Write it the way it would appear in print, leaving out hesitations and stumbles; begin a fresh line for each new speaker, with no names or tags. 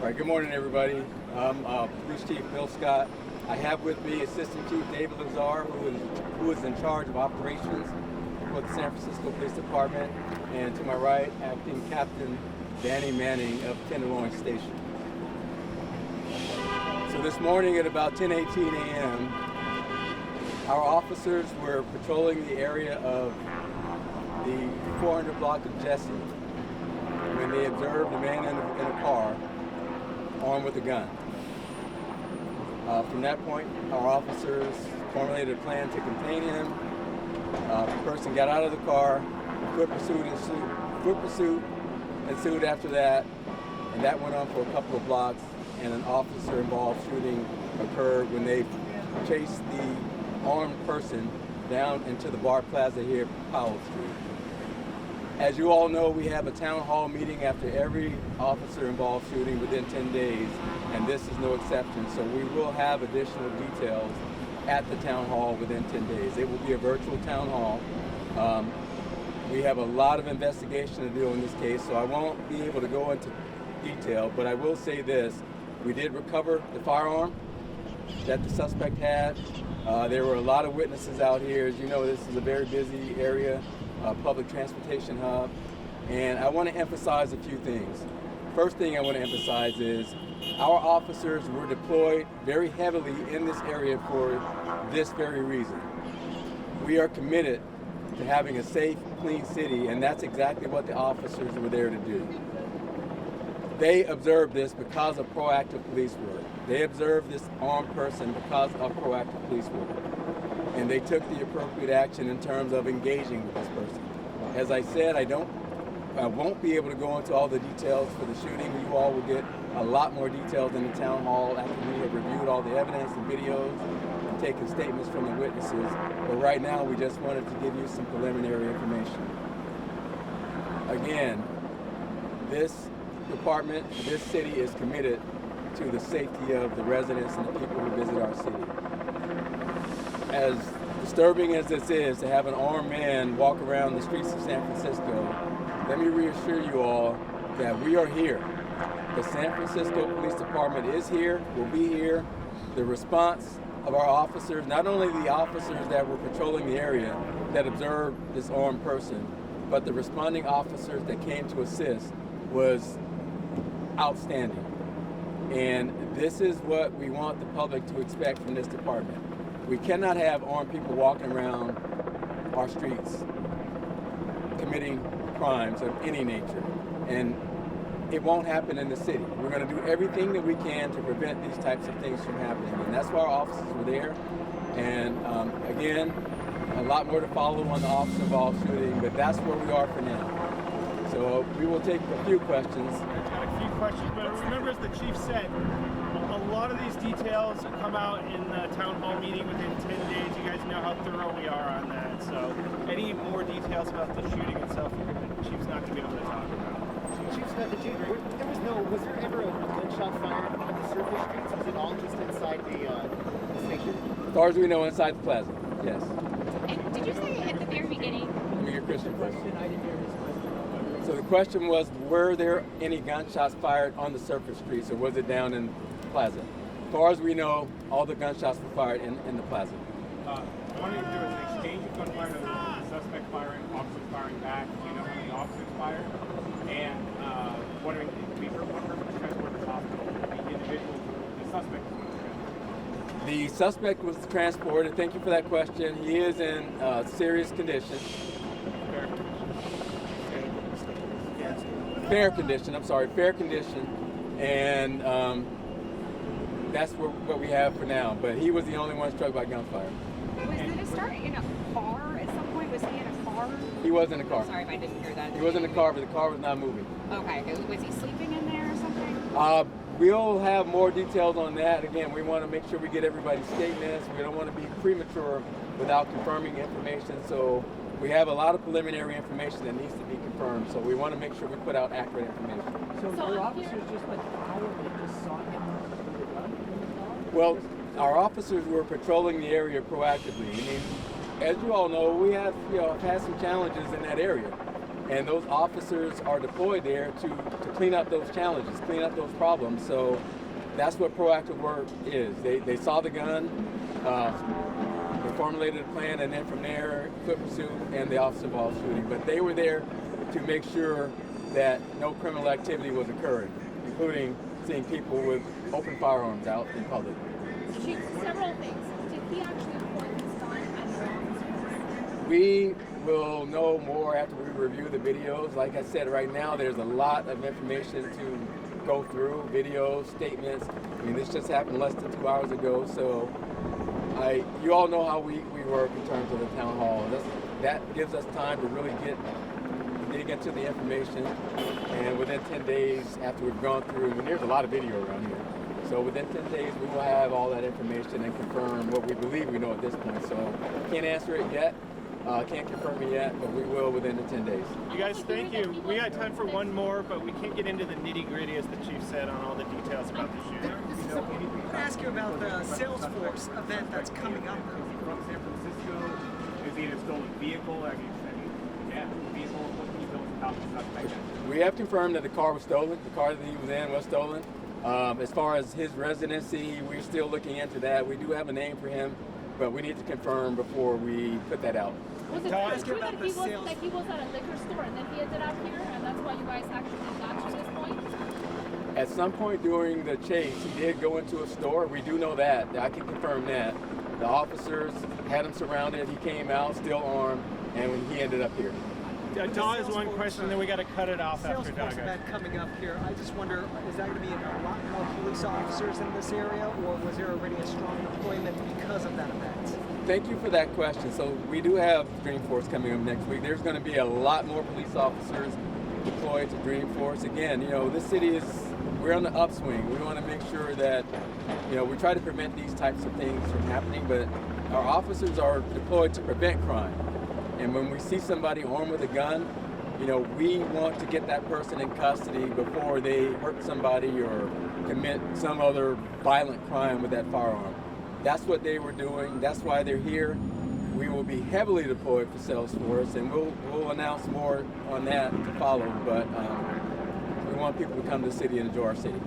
All right, good morning, everybody. I'm Police Chief Bill Scott. I have with me Assistant Chief David Lazar, who is in charge of operations for the San Francisco Police Department, and to my right, Acting Captain Danny Manning of Tenderloin Station. So this morning at about 10:18 a.m., our officers were patrolling the area of the 400 block of Jesse when they observed a man in a car armed with a gun. From that point, our officers formulated a plan to contain him. The person got out of the car, foot pursuit ensued after that, and that went on for a couple of blocks, and an officer-involved shooting occurred when they chased the armed person down into the BART plaza here at Powell Street. As you all know, we have a town hall meeting after every officer-involved shooting within 10 days, and this is no exception. So we will have additional details at the town hall within 10 days. It will be a virtual town hall. We have a lot of investigation to do in this case, so I won't be able to go into detail, but I will say this. We did recover the firearm that the suspect had. There were a lot of witnesses out here. As you know, this is a very busy area, public transportation hub, and I want to emphasize a few things. First thing I want to emphasize is our officers were deployed very heavily in this area for this very reason. We are committed to having a safe, clean city, and that's exactly what the officers were there to do. They observed this because of proactive police work. They observed this armed person because of proactive police work. And they took the appropriate action in terms of engaging with this person. As I said, I won't be able to go into all the details for the shooting. You all will get a lot more details in the town hall after we have reviewed all the evidence and videos and taken statements from the witnesses. But right now, we just wanted to give you some preliminary information. Again, this department, this city is committed to the safety of the residents and the people who visit our city. As disturbing as this is to have an armed man walk around the streets of San Francisco, let me reassure you all that we are here. The San Francisco Police Department is here, will be here. The response of our officers, not only the officers that were patrolling the area that observed this armed person, but the responding officers that came to assist was outstanding. And this is what we want the public to expect from this department. We cannot have armed people walking around our streets committing crimes of any nature. And it won't happen in the city. We're going to do everything that we can to prevent these types of things from happening. And that's why our officers were there. And again, a lot more to follow on the officer-involved shooting, but that's where we are for now. So we will take a few questions.
I've got a few questions, but remember, as the chief said, a lot of these details come out in the town hall meeting within 10 days. You guys know how thorough we are on that. So any more details about the shooting itself, the chief's not going to be able to talk about.
Chief Scott, was there ever a gunshot fired on the surface streets? Was it all just inside the station?
As far as we know, inside the plaza, yes.
And did you say at the very beginning?
Let me get Christian first. So the question was, were there any gunshots fired on the surface streets, or was it down in the plaza? As far as we know, all the gunshots were fired in the plaza.
Wanted to do an exchange of gunfire, the suspect firing, officers firing back. Do you know how many officers fired? And wondering if we were transported to the hospital, the individual, the suspect was transported.
The suspect was transported. Thank you for that question. He is in serious condition. Fair condition, and that's what we have for now. But he was the only one struck by gunfire.
Was it start in a car at some point? Was he in a car?
He was in a car.
Sorry if I didn't hear that.
He was in the car, but the car was not moving.
Okay. Was he sleeping in there or something?
We'll have more details on that. Again, we want to make sure we get everybody's statements. We don't want to be premature without confirming information. So we have a lot of preliminary information that needs to be confirmed. So we want to make sure we put out accurate information.
So our officers just went to Powell and just saw him with a gun in the car?
Well, our officers were patrolling the area proactively. I mean, as you all know, we have had some challenges in that area. And those officers are deployed there to clean up those challenges, clean up those problems. So that's what proactive work is. They saw the gun, they formulated a plan, and then from there, foot pursuit and the officer involved shooting. But they were there to make sure that no criminal activity was occurring, including seeing people with open firearms out in public.
Chief, several things. Did he actually point his gun at the officers?
We will know more after we review the videos. Like I said, right now there's a lot of information to go through, videos, statements. I mean, this just happened less than 2 hours ago, so you all know how we work in terms of the town hall. That gives us time to really dig into the information, and within 10 days after we've gone through, and there's a lot of video around here, so within 10 days we will have all that information and confirm what we believe we know at this point. So can't answer it yet, can't confirm it yet, but we will within the 10 days.
You guys, thank you. We got time for one more, but we can't get into the nitty-gritty, as the chief said, on all the details about the shooting.
I want to ask you about the Salesforce event that's coming up.
Is he from San Francisco? Is he in a stolen vehicle? Yeah, vehicle. What can you tell us about the suspect?
We have confirmed that the car was stolen. The car that he was in was stolen. As far as his residency, we're still looking into that. We do have a name for him, but we need to confirm before we put that out.
Was it
Todd,
true that he was at a liquor store and then he ended up here, and that's why you guys actually got to this point?
At some point during the chase, he did go into a store. We do know that. I can confirm that. The officers had him surrounded. He came out, still armed, and he ended up here.
Daw has one question, then we got to cut it off after Daw
Salesforce
goes.
event coming up here. I just wonder, is that going to be a lot more police officers in this area, or was there already a strong deployment because of that event?
Thank you for that question. So we do have Dreamforce coming up next week. There's going to be a lot more police officers deployed to Dreamforce. Again, this city we're on the upswing. We want to make sure that, we try to prevent these types of things from happening, but our officers are deployed to prevent crime. And when we see somebody armed with a gun, we want to get that person in custody before they hurt somebody or commit some other violent crime with that firearm. That's what they were doing. That's why they're here. We will be heavily deployed for Salesforce, and we'll announce more on that to follow. But we want people to come to the city and enjoy our city.